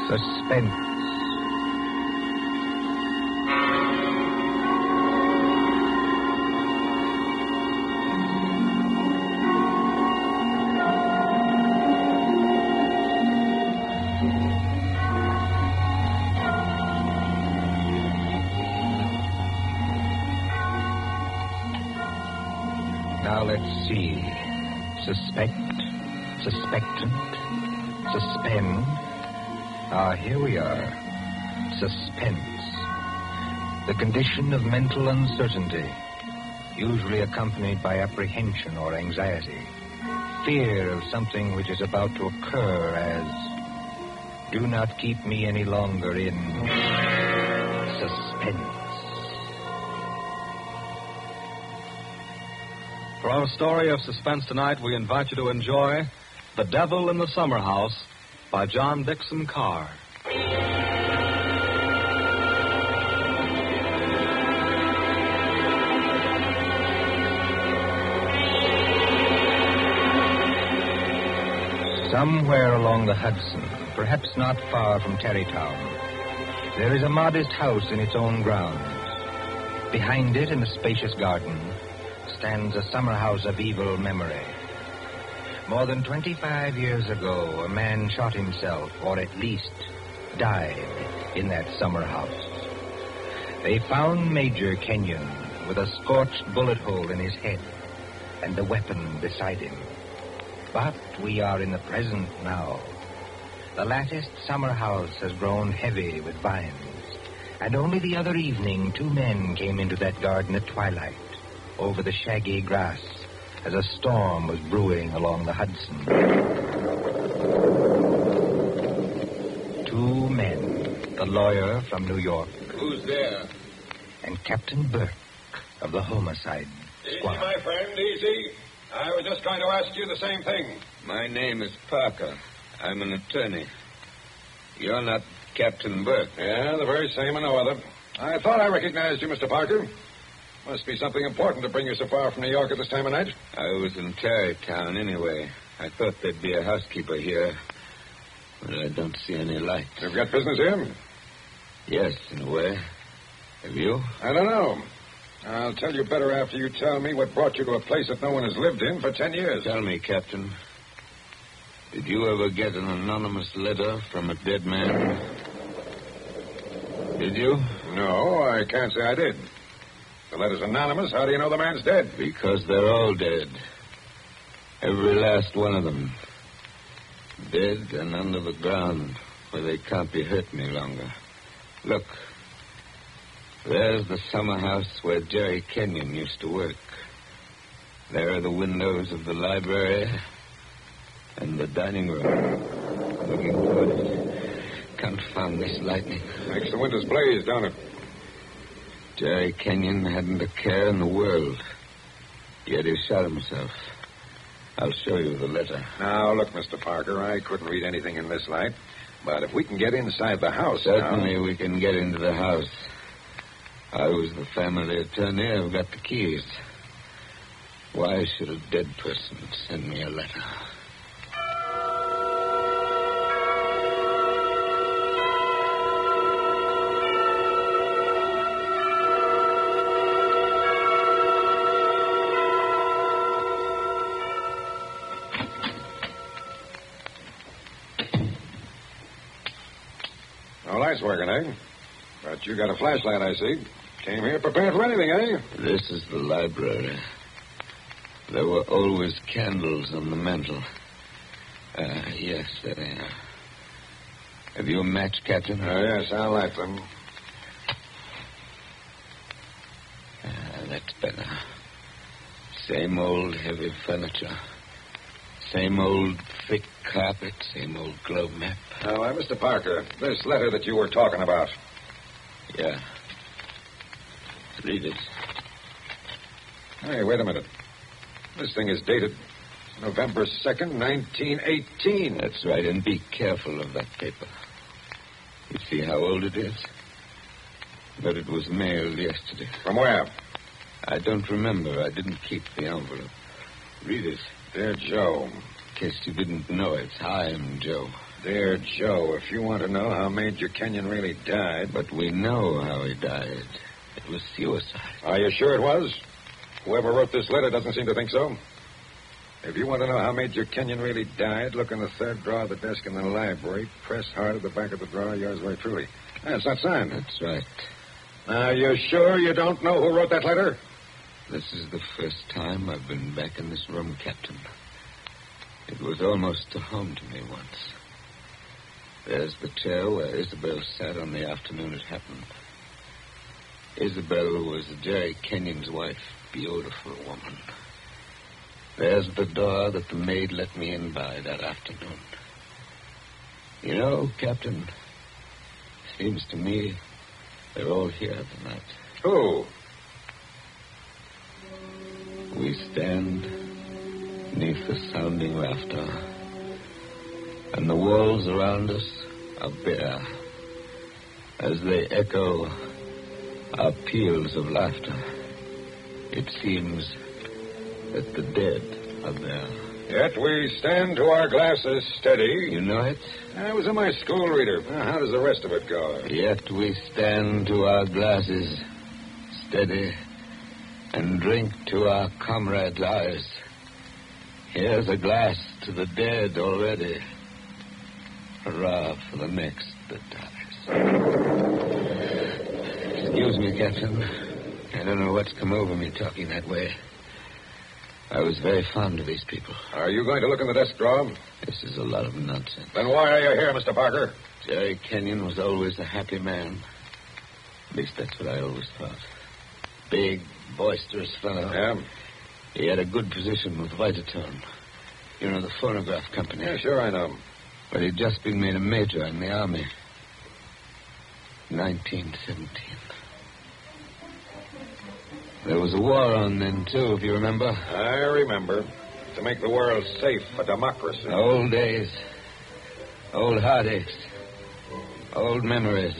Suspense. Now let's see. Suspect, suspectant, suspend. Here we are. Suspense. The condition of mental uncertainty, usually accompanied by apprehension or anxiety. Fear of something which is about to occur, as do not keep me any longer in suspense. For our story of suspense tonight, we invite you to enjoy The Devil in the Summer House by John Dixon Carr. Somewhere along the Hudson, perhaps not far from Tarrytown, there is a modest house in its own grounds. Behind it, in a spacious garden, stands a summer house of evil memory. More than 25 years ago, a man shot himself, or at least died, in that summer house. They found Major Kenyon with a scorched bullet hole in his head and the weapon beside him. But we are in the present now. The latticed summer house has grown heavy with vines, and only the other evening 2 men came into that garden at twilight, over the shaggy grass, as a storm was brewing along the Hudson. 2 men, the lawyer from New York. Who's there? And Captain Burke of the homicide squad. Easy, my friend, easy. I was just going to ask you the same thing. My name is Parker. I'm an attorney. You're not Captain Burke. Yeah, the very same and no other. I thought I recognized you, Mr. Parker. Must be something important to bring you so far from New York at this time of night. I was in Tarrytown anyway. I thought there'd be a housekeeper here, but I don't see any light. You've got business here? Yes, in a way. Have you? I don't know. I'll tell you better after you tell me what brought you to a place that no one has lived in for 10 years. Tell me, Captain, did you ever get an anonymous letter from a dead man? Did you? No, I can't say I did. The letter's anonymous. How do you know the man's dead? Because they're all dead. Every last one of them. Dead and under the ground, where they can't be hurt any longer. Look, there's the summer house where Jerry Kenyon used to work. There are the windows of the library and the dining room. Looking toward it. Confound this lightning. Makes the windows blaze, don't it? Jerry Kenyon hadn't a care in the world. Yet he shot himself. I'll show you the letter. Now, look, Mr. Parker, I couldn't read anything in this light. But if we can get inside the house... Certainly we can get into the house. I was the family attorney. I've got the keys. Why should a dead person send me a letter? No lights working, eh? But you got a flashlight, I see. Came here prepared for anything, eh? This is the library. There were always candles on the mantel. Yes, there they are. Have you a match, Captain? Yes, I'll light them. That's better. Same old heavy furniture. Same old thick carpet. Same old globe map. Now, Mr. Parker, this letter that you were talking about. Yeah. Read it. Hey, wait a minute. This thing is dated November 2nd, 1918. That's right, and be careful of that paper. You see how old it is? But it was mailed yesterday. From where? I don't remember. I didn't keep the envelope. Read it. Dear Joe. In case you didn't know it, I'm Joe. Dear Joe, if you want to know how Major Kenyon really died... But we know how he died. It was suicide. Are you sure it was? Whoever wrote this letter doesn't seem to think so. If you want to know how Major Kenyon really died, look in the third drawer of the desk in the library. Press hard at the back of the drawer. Yours very truly. It's not signed. That's right. Now, you sure you don't know who wrote that letter? This is the first time I've been back in this room, Captain. It was almost a home to me once. There's the chair where Isabel sat on the afternoon it happened. Isabel was Jerry Kenyon's wife. Beautiful woman. There's the door that the maid let me in by that afternoon. You know, Captain, seems to me they're all here tonight. Who? We stand beneath the sounding rafter, and the walls around us are bare as they echo our peals of laughter. It seems that the dead are there. Yet we stand to our glasses steady. You know it? I was in my school reader. Now, how does the rest of it go? Yet we stand to our glasses steady and drink to our comrades' eyes. Here's a glass to the dead already. Hurrah for the next that dies. Excuse me, Captain. I don't know what's come over me talking that way. I was very fond of these people. Are you going to look in the desk drawer? This is a lot of nonsense. Then why are you here, Mr. Parker? Jerry Kenyon was always a happy man. At least that's what I always thought. Big, boisterous fellow. Yeah? He had a good position with Vitaton. You know, the phonograph company. Yeah, sure, I know. But he'd just been made a major in the Army. 1917. There was a war on then, too, if you remember. I remember. To make the world safe for democracy. Old days. Old heartaches. Old memories.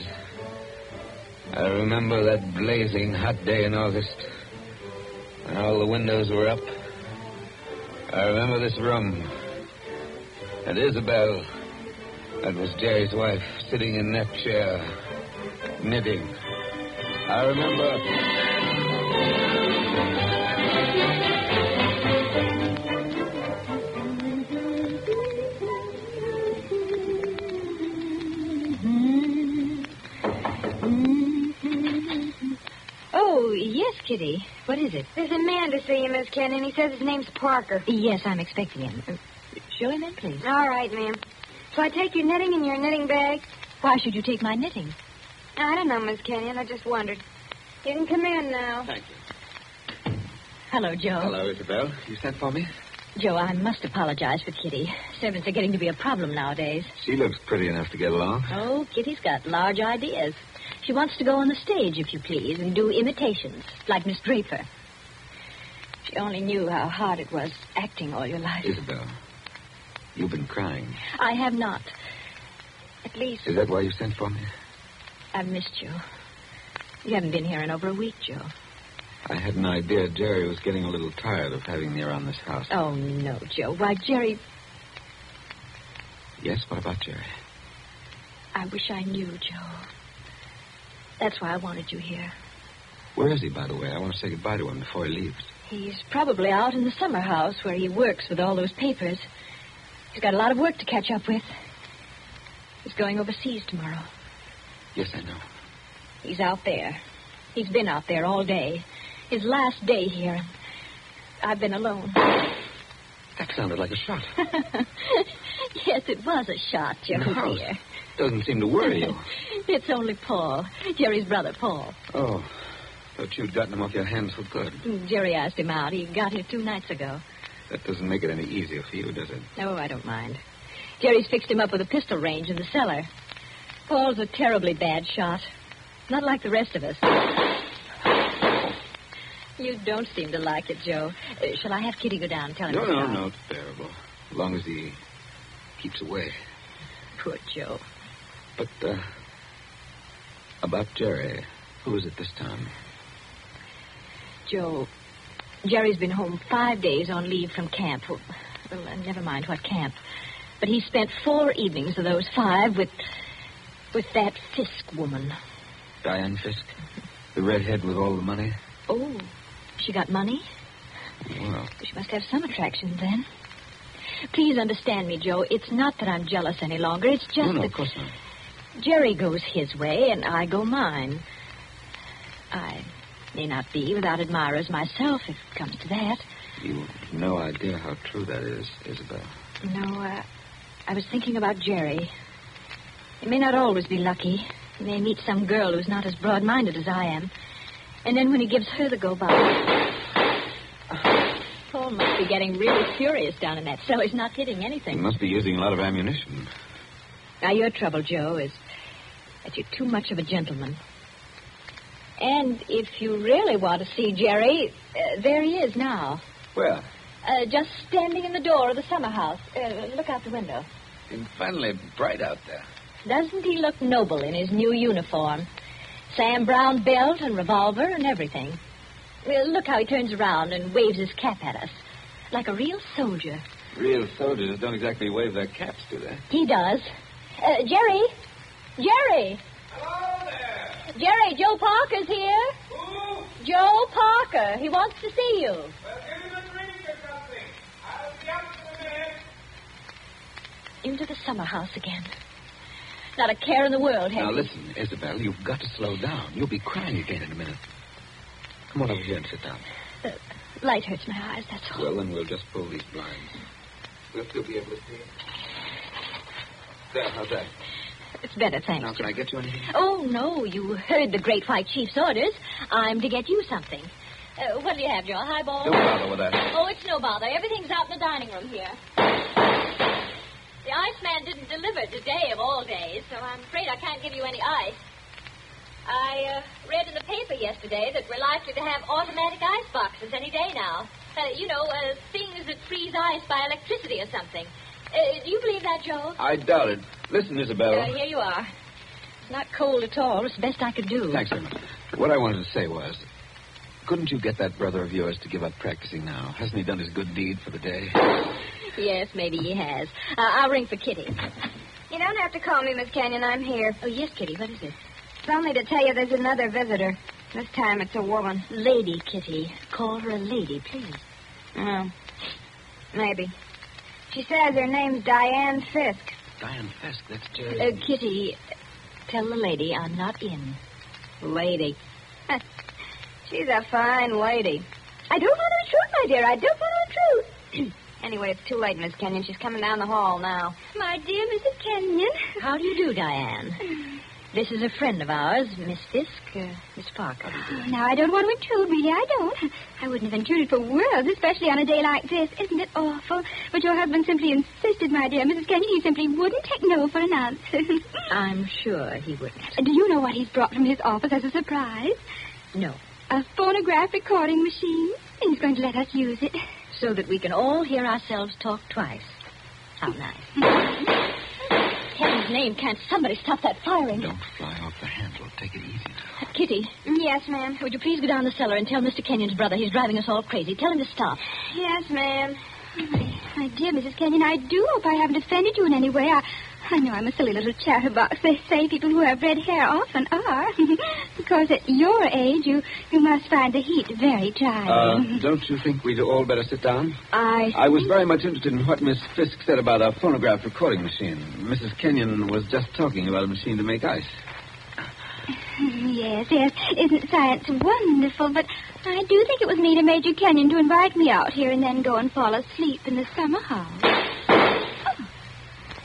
I remember that blazing hot day in August. And all the windows were up. I remember this room. And Isabel, that was Jerry's wife, sitting in that chair, knitting. I remember... Oh, yes, Kitty. What is it? There's a man to see you, Miss Kenyon. He says his name's Parker. Yes, I'm expecting him. Show him in, please. All right, ma'am. So I take your knitting in your knitting bag? Why should you take my knitting? I don't know, Miss Kenyon. I just wondered. You can come in now. Thank you. Hello, Joe. Hello, Isabel. You sent for me? Joe, I must apologize for Kitty. Servants are getting to be a problem nowadays. She looks pretty enough to get along. Oh, Kitty's got large ideas. She wants to go on the stage, if you please, and do imitations, like Miss Draper. She only knew how hard it was acting all your life. Isabel, you've been crying. I have not. At least... Is that why you sent for me? I've missed you. You haven't been here in over a week, Joe. I had an idea Jerry was getting a little tired of having me around this house. Oh, no, Joe. Why, Jerry... Yes, what about Jerry? I wish I knew, Joe. That's why I wanted you here. Where is he, by the way? I want to say goodbye to him before he leaves. He's probably out in the summer house where he works with all those papers. He's got a lot of work to catch up with. He's going overseas tomorrow. Yes, I know. He's out there. He's been out there all day. His last day here. I've been alone. That sounded like a shot. Yes, it was a shot, Joe, No, dear. Doesn't seem to worry you. It's only Paul. Jerry's brother, Paul. Oh, thought you'd gotten him off your hands for good. Jerry asked him out. He got here 2 nights ago. That doesn't make it any easier for you, does it? No, I don't mind. Jerry's fixed him up with a pistol range in the cellar. Paul's a terribly bad shot. Not like the rest of us. You don't seem to like it, Joe. Shall I have Kitty go down and tell him? No, it's bearable. As long as he keeps away. Poor Joe. But, about Jerry, who is it this time? Joe, Jerry's been home 5 days on leave from camp. Well, never mind what camp. But he spent 4 evenings of those 5 with that Fisk woman. Diane Fisk? The redhead with all the money? Oh, she got money? Well, She must have some attraction then. Please understand me, Joe. It's not that I'm jealous any longer. It's just no, that of course not. Jerry goes his way and I go mine. I may not be without admirers myself, if it comes to that. You've no idea how true that is, Isabel. No, I was thinking about Jerry. He may not always be lucky. He may meet some girl who's not as broad-minded as I am. And then when he gives her the go-by... Paul must be getting really furious down in that cell. He's not hitting anything. He must be using a lot of ammunition. Now, your trouble, Joe, is that you're too much of a gentleman. And if you really want to see Jerry, there he is now. Where? Just standing in the door of the summer house. Look out the window. It's finally bright out there. Doesn't he look noble in his new uniform? Sam Brown belt and revolver and everything. Look how he turns around and waves his cap at us. Like a real soldier. Real soldiers don't exactly wave their caps, do they? He does. Jerry? Jerry! Hello there! Jerry, Joe Parker's here. Who? Joe Parker. He wants to see you. Well, give him a drink or something. I'll be up in a minute. Into the summer house again. Not a care in the world, Now, Henry. listen, Isabel, you've got to slow down. You'll be crying again in a minute. Come on over here and sit down. Light hurts my eyes, that's all. Well, then we'll just pull these blinds. We'll still be able to see. There, how's that? It's better, thanks. Now, can I get you anything? Oh, no, you heard the Great White Chief's orders. I'm to get you something. What do you have, Joe? A highball? Don't bother with that. Oh, it's no bother. Everything's out in the dining room here. The iceman didn't deliver today of all days, so I'm afraid I can't give you any ice. I read in the paper yesterday that we're likely to have automatic ice boxes any day now. Things that freeze ice by electricity or something. Do you believe that, Joe? I doubt it. Listen, Isabel. Here you are. It's not cold at all. It's the best I could do. Thanks very much. What I wanted to say was, couldn't you get that brother of yours to give up practicing now? Hasn't he done his good deed for the day? Yes, maybe he has. I'll ring for Kitty. You don't have to call me, Miss Canyon. I'm here. Oh, yes, Kitty. What is it? It's only to tell you there's another visitor. This time it's a woman. Lady, Kitty. Call her a lady, please. Oh, maybe. She says her name's Diane Fisk. Diane Fisk, that's Jerry. Kitty, tell the lady I'm not in. Lady. She's a fine lady. I don't want to intrude, my dear. I don't want to intrude. Anyway, it's too late, Miss Kenyon. She's coming down the hall now. My dear Mrs. Kenyon. How do you do, Diane? This is a friend of ours, Miss Fisk, Miss Parker. Now, I don't want to intrude, really. I don't. I wouldn't have intruded for worlds, especially on a day like this. Isn't it awful? But your husband simply insisted, my dear Mrs. Kenyon. He simply wouldn't take no for an answer. I'm sure he wouldn't. Do you know what he's brought from his office as a surprise? No. A phonograph recording machine. And he's going to let us use it. So that we can all hear ourselves talk twice. How nice. Heaven's name, can't somebody stop that firing? Don't fly off the handle. Take it easy now. Kitty. Yes, ma'am. Would you please go down the cellar and tell Mr. Kenyon's brother he's driving us all crazy? Tell him to stop. Yes, ma'am. My dear Mrs. Kenyon, I do hope I haven't offended you in any way. I know I'm a silly little chatterbox. They say people who have red hair often are. Because at your age, you must find the heat very trying. Don't you think we'd all better sit down? I was very much interested in what Miss Fisk said about a phonograph recording machine. Mrs. Kenyon was just talking about a machine to make ice. Yes. Isn't science wonderful? But I do think it was mean of Major Kenyon to invite me out here and then go and fall asleep in the summer house.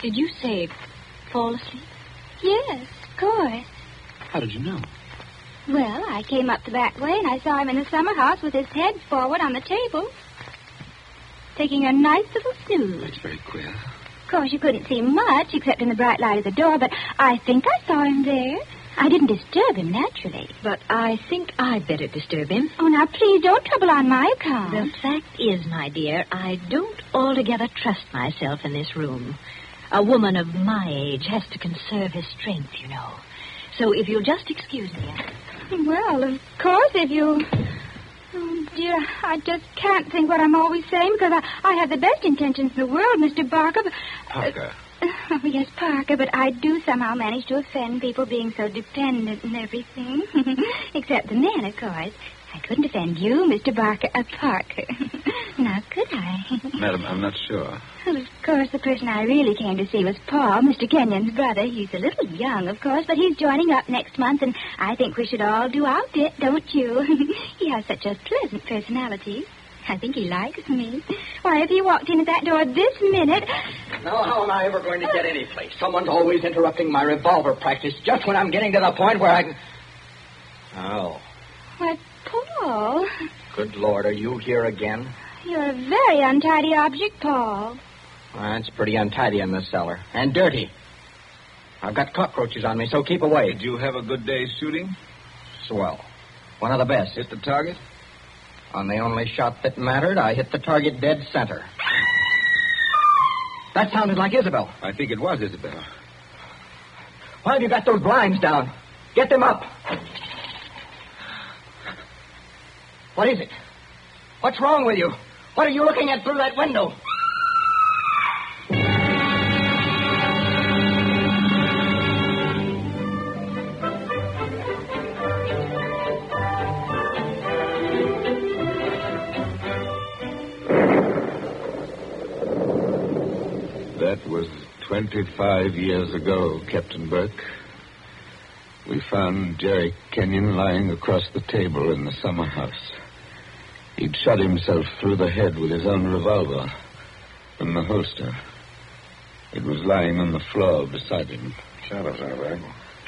Did you say fall asleep? Yes, of course. How did you know? Well, I came up the back way and I saw him in the summer house with his head forward on the table, taking a nice little snooze. That's very queer. Of course, you couldn't see much except in the bright light of the door, but I think I saw him there. I didn't disturb him, naturally. But I think I'd better disturb him. Oh, now, please don't trouble on my account. The fact is, my dear, I don't altogether trust myself in this room. A woman of my age has to conserve her strength, you know. So if you'll just excuse me. Well, of course, if you... Oh, dear, I just can't think what I'm always saying because I have the best intentions in the world, Mr. Barker. But, Parker. Oh, yes, Parker, but I do somehow manage to offend people being so dependent and everything. Except the men, of course. I couldn't offend you, Mr. Parker. Now, could I? Madam, I'm not sure. Well, of course, the person I really came to see was Paul, Mr. Kenyon's brother. He's a little young, of course, but he's joining up next month, and I think we should all do our bit, don't you? He has such a pleasant personality. I think he likes me. Why, if he walked in at that door this minute... Now, how am I ever going to get any place? Someone's always interrupting my revolver practice just when I'm getting to the point where I can... Oh. Why, Paul... Good Lord, are you here again? You're a very untidy object, Paul. Well, it's pretty untidy in this cellar. And dirty. I've got cockroaches on me, so keep away. Did you have a good day shooting? Swell. One of the best. Hit the target? On the only shot that mattered, I hit the target dead center. That sounded like Isabel. I think it was Isabel. Why have you got those blinds down? Get them up. What is it? What's wrong with you? What are you looking at through that window? That was 25 years ago, Captain Burke. We found Jerry Kenyon lying across the table in the summer house. He'd shot himself through the head with his own revolver from the holster. It was lying on the floor beside him. Shot himself, right?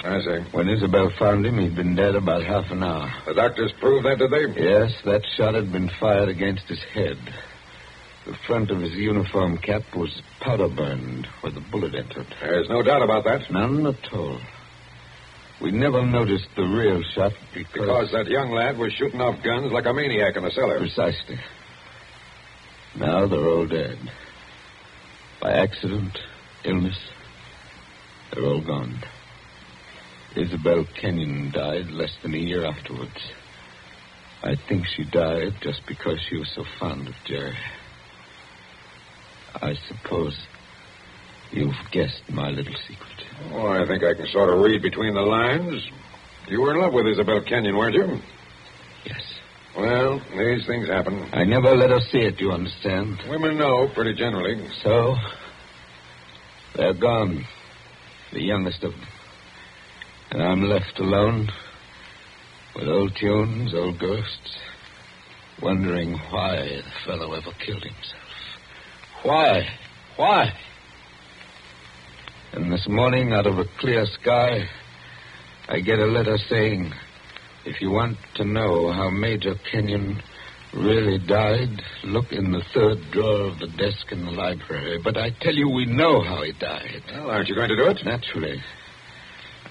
I see. When Isabel found him, he'd been dead about half an hour. The doctors proved that, did they? Yes, that shot had been fired against his head. The front of his uniform cap was powder burned where the bullet entered. There's no doubt about that. None at all. We never noticed the real shot Because that young lad was shooting off guns like a maniac in the cellar. Precisely. Now they're all dead. By accident, illness, they're all gone. Isabel Kenyon died less than a year afterwards. I think she died just because she was so fond of Jerry. I suppose you've guessed my little secret. Oh, I think I can sort of read between the lines. You were in love with Isabel Kenyon, weren't you? Yes. Well, these things happen. I never let her see it, you understand? Women know, pretty generally. So, they're gone. The youngest of them. And I'm left alone with old tunes, old ghosts, wondering why the fellow ever killed himself. Why? Why? And this morning, out of a clear sky, I get a letter saying, if you want to know how Major Kenyon really died, look in the third drawer of the desk in the library. But I tell you, we know how he died. Well, aren't you going to do it? Naturally.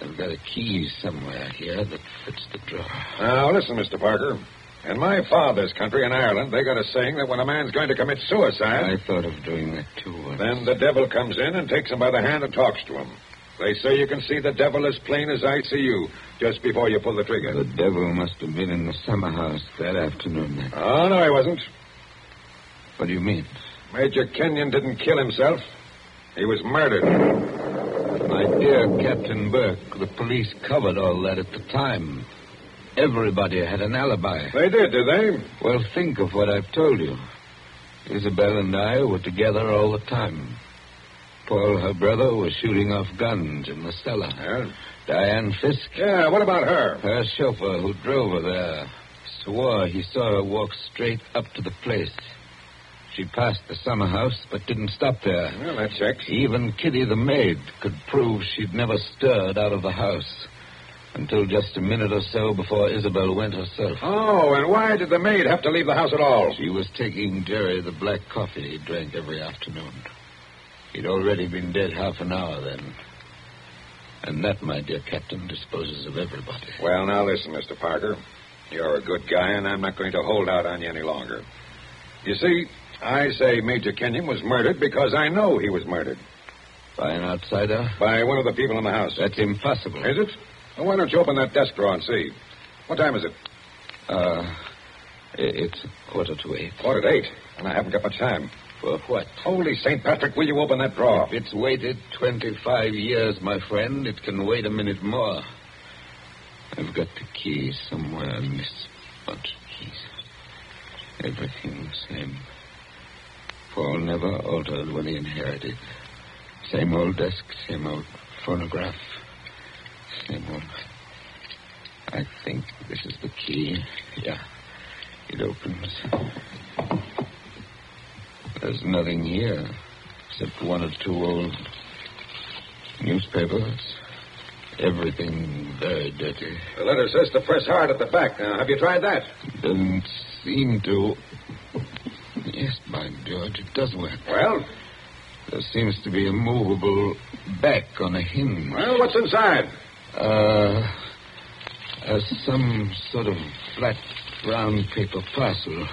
I've got a key somewhere here that fits the drawer. Now, listen, Mr. Parker. In my father's country, in Ireland, they got a saying that when a man's going to commit suicide... I thought of doing that, too. Then the devil comes in and takes him by the hand and talks to him. They say you can see the devil as plain as I see you, just before you pull the trigger. The devil must have been in the summer house that afternoon, then. Oh, no, he wasn't. What do you mean? Major Kenyon didn't kill himself. He was murdered. My dear Captain Burke, the police covered all that at the time. Everybody had an alibi. They did they? Well, think of what I've told you. Isabel and I were together all the time. Paul, her brother, was shooting off guns in the cellar. Yeah? Diane Fisk. Yeah, what about her? Her chauffeur who drove her there swore he saw her walk straight up to the place. She passed the summer house, but didn't stop there. Well, that checks. Even Kitty the maid could prove she'd never stirred out of the house until just a minute or so before Isabel went herself. Oh, and why did the maid have to leave the house at all? She was taking Jerry the black coffee he drank every afternoon. He'd already been dead half an hour then. And that, my dear Captain, disposes of everybody. Well, now listen, Mr. Parker. You're a good guy, and I'm not going to hold out on you any longer. You see, I say Major Kenyon was murdered because I know he was murdered. By an outsider? By one of the people in the house. That's impossible. Is it? Well, why don't you open that desk drawer and see? What time is it? It's 7:45. 7:45? And I haven't got much time. For what? Holy St. Patrick, will you open that drawer? If it's waited 25 years, my friend, it can wait a minute more. I've got the key somewhere in this bunch of keys. Everything the same. Paul never altered what he inherited. Same old desk, same old phonograph. Same old... I think this is the key. Yeah, it opens. There's nothing here except one or two old newspapers. Everything very dirty. The letter says to press hard at the back. Now, have you tried that? Doesn't seem to. Yes, by George, it does work. Well? There seems to be a movable back on a hinge. Well, what's inside? Some sort of flat, round paper parcel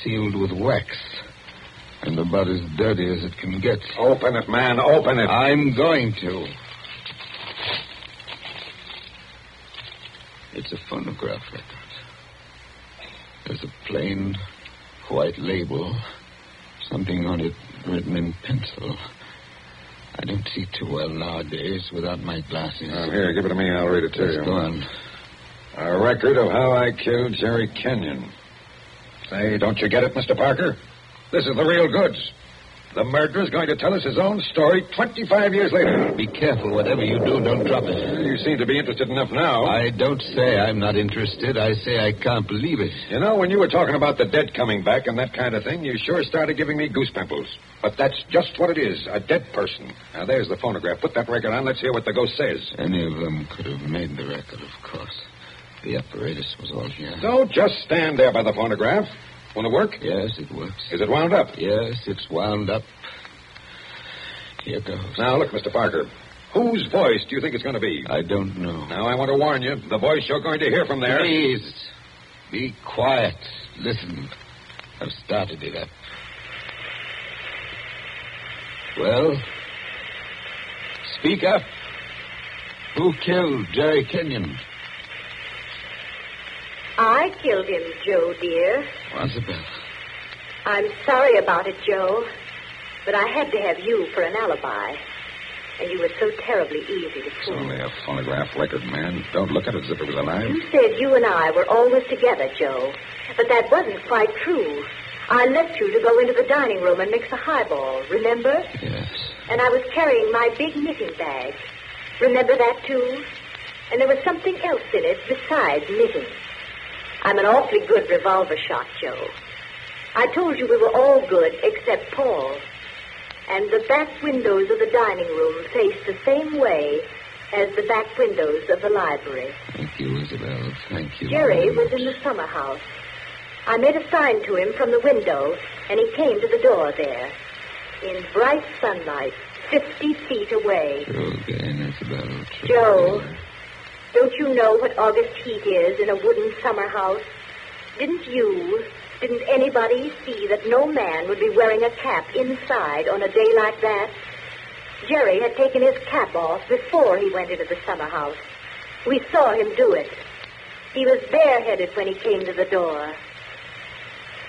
sealed with wax. And about as dirty as it can get. Open it, man. Open it. I'm going to. It's a phonograph record. There's a plain white label. Something on it written in pencil. I don't see too well nowadays without my glasses. Here, give it to me. I'll read it to you. Go on. A record of how I killed Jerry Kenyon. Say, don't you get it, Mr. Parker? This is the real goods. The murderer's going to tell us his own story 25 years later. Be careful. Whatever you do, don't drop it. Well, you seem to be interested enough now. I don't say I'm not interested. I say I can't believe it. You know, when you were talking about the dead coming back and that kind of thing, you sure started giving me goose pimples. But that's just what it is, a dead person. Now, there's the phonograph. Put that record on. Let's hear what the ghost says. Any of them could have made the record, of course. The apparatus was all here. Don't just stand there by the phonograph. Want to work? Yes, it works. Is it wound up? Yes, it's wound up. Here goes. Now, look, Mr. Parker. Whose voice do you think it's going to be? I don't know. Now, I want to warn you. The voice you're going to hear from there... Please, be quiet. Listen. I've started it up. Well, speak up. Who killed Jerry Kenyon? I killed him, Joe, dear. Elizabeth. I'm sorry about it, Joe, but I had to have you for an alibi. And you were so terribly easy to It's fool. only a phonograph record, man. Don't look at it as if it was alive. You said you and I were always together, Joe, but that wasn't quite true. I left you to go into the dining room and mix a highball, remember? Yes. And I was carrying my big knitting bag. Remember that, too? And there was something else in it besides knitting. I'm an awfully good revolver shot, Joe. I told you we were all good except Paul. And the back windows of the dining room face the same way as the back windows of the library. Thank you, Isabel. Thank you. Jerry was in the summer house. I made a sign to him from the window, and he came to the door there. In bright sunlight, 50 feet away. Again, Isabel. Joe, don't you know what August heat is in a wooden summer house? Didn't anybody see that no man would be wearing a cap inside on a day like that? Jerry had taken his cap off before he went into the summer house. We saw him do it. He was bareheaded when he came to the door.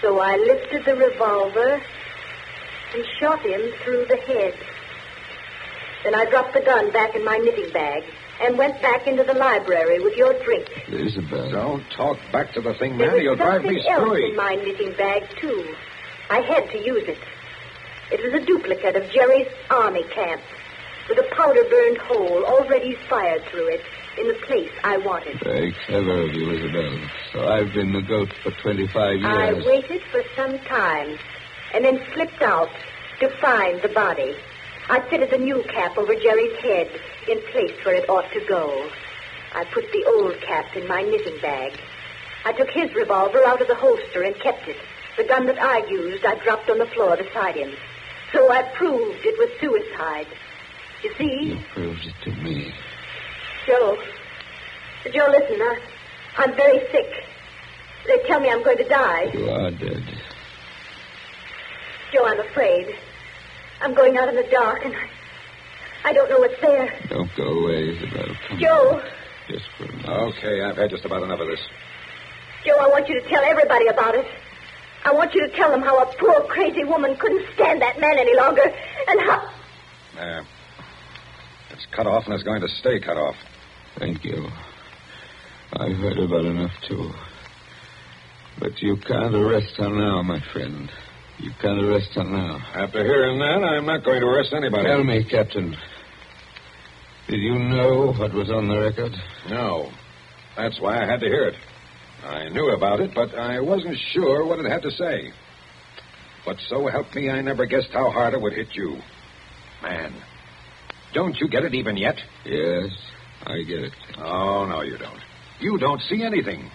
So I lifted the revolver and shot him through the head. Then I dropped the gun back in my knitting bag and went back into the library with your drink. Isabel. Don't talk back to the thing, There man. was You'll drive me something else screwy. in my knitting bag, too. I had to use it. It was a duplicate of Jerry's army camp with a powder-burned hole already fired through it in the place I wanted. Very clever of you, Isabel. So I've been the goat for 25 years. I waited for some time and then slipped out to find the body. I fitted the new cap over Jerry's head in place where it ought to go. I put the old cap in my knitting bag. I took his revolver out of the holster and kept it. The gun that I used, I dropped on the floor beside him. So I proved it was suicide. You see? You proved it to me. Joe, listen, I'm very sick. They tell me I'm going to die. You are dead. Joe, I'm afraid. I'm going out in the dark, and I don't know what's there. Don't go away, Isabel. Come Joe. on. Just for a minute. Okay, I've had just about enough of this. Joe, I want you to tell everybody about it. I want you to tell them how a poor, crazy woman couldn't stand that man any longer, and how... It's cut off, and it's going to stay cut off. Thank you. I've heard about enough, too. But you can't arrest her now, my friend. You can't arrest her now. After hearing that, I'm not going to arrest anybody. Tell me, Captain. Did you know what was on the record? No. That's why I had to hear it. I knew about it, but I wasn't sure what it had to say. But so help me, I never guessed how hard it would hit you. Man, don't you get it even yet? Yes, I get it. Oh, no, you don't. You don't see anything.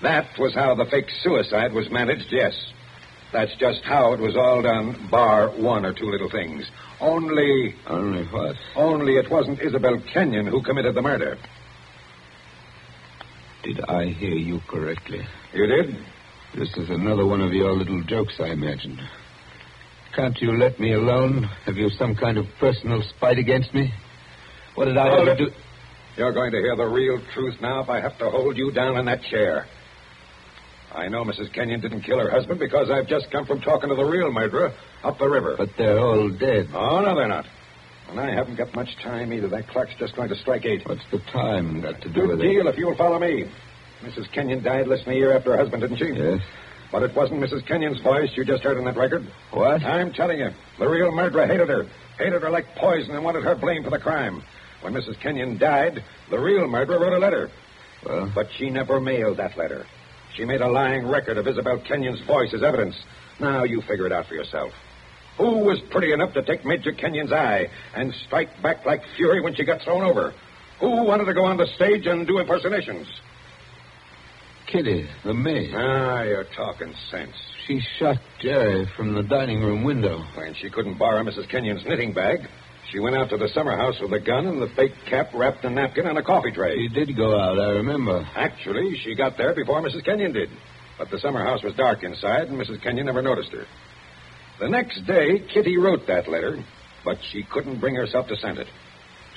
That was how the fake suicide was managed, yes. That's just how it was all done, bar one or two little things. Only... Only what? Only it wasn't Isabel Kenyon who committed the murder. Did I hear you correctly? You did? This is another one of your little jokes, I imagine. Can't you let me alone? Have you some kind of personal spite against me? What did I ever do? You're going to hear the real truth now if I have to hold you down in that chair. I know Mrs. Kenyon didn't kill her husband because I've just come from talking to the real murderer up the river. But they're all dead. Oh, no, they're not. And I haven't got much time either. That clock's just going to strike 8. What's the time got to do with it? Good deal if you'll follow me. Mrs. Kenyon died less than a year after her husband, didn't she? Yes. But it wasn't Mrs. Kenyon's voice you just heard on that record. What? I'm telling you, the real murderer hated her. Hated her like poison and wanted her blamed for the crime. When Mrs. Kenyon died, the real murderer wrote a letter. Well? But she never mailed that letter. She made a lying record of Isabel Kenyon's voice as evidence. Now you figure it out for yourself. Who was pretty enough to take Major Kenyon's eye and strike back like fury when she got thrown over? Who wanted to go on the stage and do impersonations? Kitty, the maid. Ah, you're talking sense. She shot Jerry from the dining room window. When she couldn't borrow Mrs. Kenyon's knitting bag, she went out to the summer house with a gun and the fake cap wrapped in a napkin on a coffee tray. She did go out, I remember. Actually, she got there before Mrs. Kenyon did. But the summer house was dark inside, and Mrs. Kenyon never noticed her. The next day, Kitty wrote that letter, but she couldn't bring herself to send it.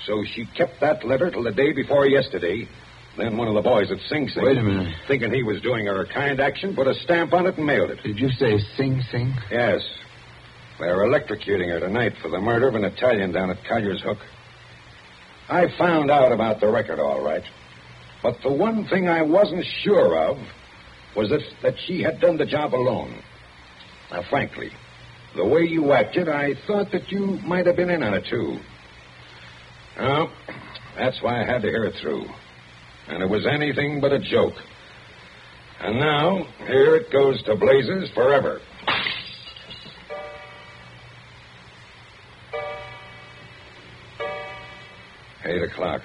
So she kept that letter till the day before yesterday. Then one of the boys at Sing Sing... Wait a minute. ...thinking he was doing her a kind action, put a stamp on it and mailed it. Did you say Sing Sing? Yes. They're electrocuting her tonight for the murder of an Italian down at Collier's Hook. I found out about the record, all right. But the one thing I wasn't sure of was that she had done the job alone. Now, frankly, the way you acted, I thought that you might have been in on it, too. Well, that's why I had to hear it through. And it was anything but a joke. And now, here it goes to blazes forever. Eight o'clock.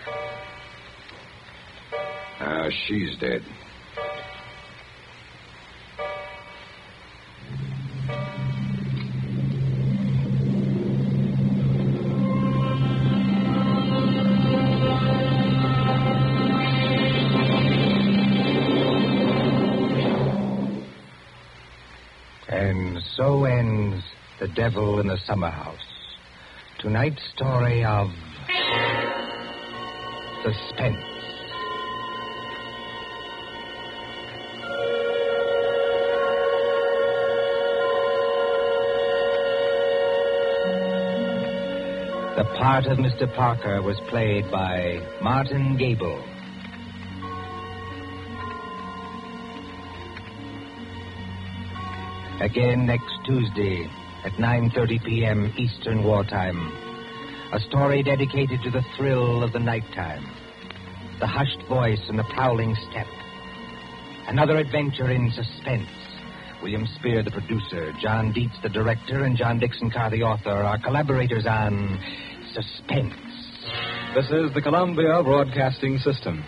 Now, she's dead. And so ends The Devil in the Summer House. Tonight's story of suspense. The part of Mr. Parker was played by Martin Gable. Again next Tuesday at 9:30 p.m. Eastern Wartime. A story dedicated to the thrill of the nighttime. The hushed voice and the prowling step. Another adventure in suspense. William Spear, the producer, John Dietz, the director, and John Dixon Carr, the author, are collaborators on Suspense. This is the Columbia Broadcasting System.